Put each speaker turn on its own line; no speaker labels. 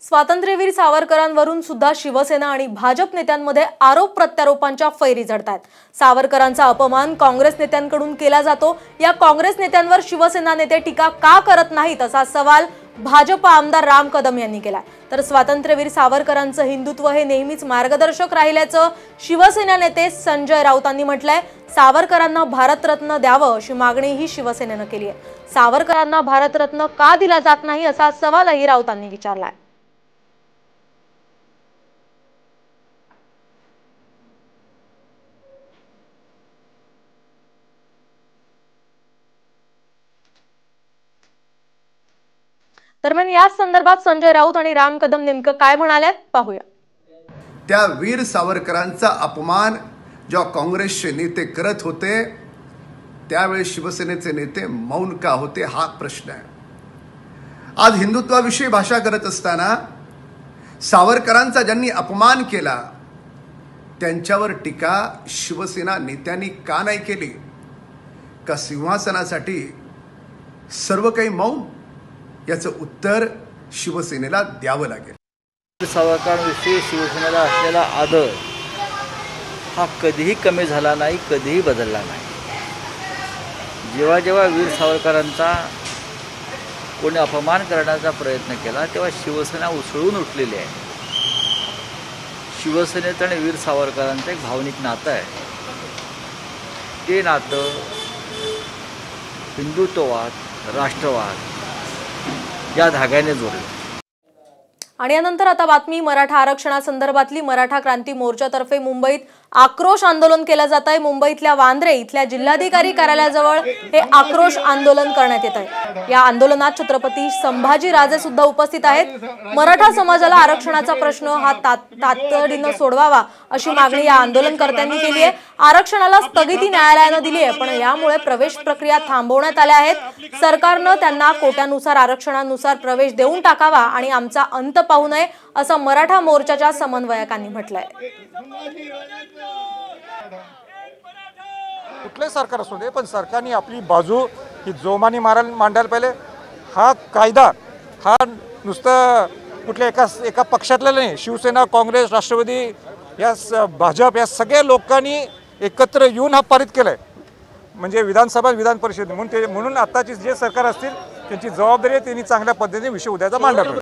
स्वातंत्र्यवीर सावरकरांवरून सुद्धा शिवसेना आणि भाजप नेत्यांमध्ये आरोप प्रत्यारोपांच्या फैरी झडतात। सावरकरांचा अपमान काँग्रेस नेत्यांकडून केला जातो। या काँग्रेस नेत्यांवर शिवसेना नेते टीका का करत नाहीत असा सवाल भाजप आमदार राम कदम यांनी केला। तर स्वातंत्र्यवीर सावरकरांचं हिंदुत्व हे नेहमीच मार्गदर्शक राहिल्याचं शिवसेना नेते संजय राऊतांनी म्हटलंय। सावरकरांना भारतरत्न द्यावं अशी मागणी ही शिवसेनेनं केली आहे। सावरकरांना भारतरत्न का दिला जात नाही असा सवालही राऊतांनी विचारलाय। दरम्यान या संदर्भात संजय राऊत आणि राम कदम नेमकं काय म्हणालेत पाहूया।
त्या वीर सावरकरांचा अपमान जेव्हा काँग्रेसचे नेते करत होते त्यावेळी शिवसेनेचे नेते मौन का होते हा प्रश्न आहे। आज हिंदुत्वाविषयी भाषा करत असताना सावरकरांचा ज्यांनी अपमान केला त्यांच्यावर टीका शिवसेना नेत्यांनी का नाही केली? का सिंहासनासाठी सर्व काही मौन? याचं उत्तर शिवसेनेला द्यावं लागेल।
सावरकरांविषयी शिवसेनेला असलेला आदर हा कधीही कमी झाला नाही, कधीही बदलला नाही। जेव्हा जेव्हा वीर सावरकरांचा कोणी अपमान करण्याचा प्रयत्न केला तेव्हा शिवसेना उसळून उठलेली आहे। शिवसेनेचं आणि वीर सावरकरांचं एक भावनिक नातं आहे। ते नातं हिंदुत्ववाद, राष्ट्रवाद या धाग्याने जोडले।
आणि यानंतर आता बातमी मराठा आरक्षणासंदर्भातली। मराठा क्रांती मोर्चातर्फे मुंबईत आक्रोश आंदोलन केलं जात आहे। मुंबईतल्या वांद्रे इथल्या जिल्हाधिकारी कार्यालयाजवळ हे आक्रोश आंदोलन करण्यात येत आहे। या आंदोलनात छत्रपती संभाजी राजे सुद्धा उपस्थित आहेत। मराठा समाजाला आरक्षणाचा प्रश्न हा तातडीनं सोडवावा अशी मागणी या आंदोलनकर्त्यांनी केली आहे। आरक्षणाला स्थगिती न्यायालयानं दिली आहे, पण यामुळे प्रवेश प्रक्रिया थांबवण्यात आल्या आहेत। सरकारनं त्यांना कोट्यानुसार आरक्षणानुसार प्रवेश देऊन टाकावा आणि आमचा अंत पाहू नये असं मराठा मोर्चाच्या समन्वयकांनी म्हटलंय।
कुठले सरकार असू दे पण सरकारने आपली बाजू ही जोमाने मांडायला पाहिजे। हा कायदा हा नुसतं कुठल्या एका पक्षातला नाही, शिवसेना, काँग्रेस, राष्ट्रवादी या भाजप या सगळ्या लोकांनी एकत्र येऊन हा पारित केलाय। म्हणजे विधानसभा विधान परिषद म्हणून आताची जे सरकार असतील त्यांची जबाबदारी आहे, त्यांनी चांगल्या पद्धतीने विषय उद्याचा मांडावा।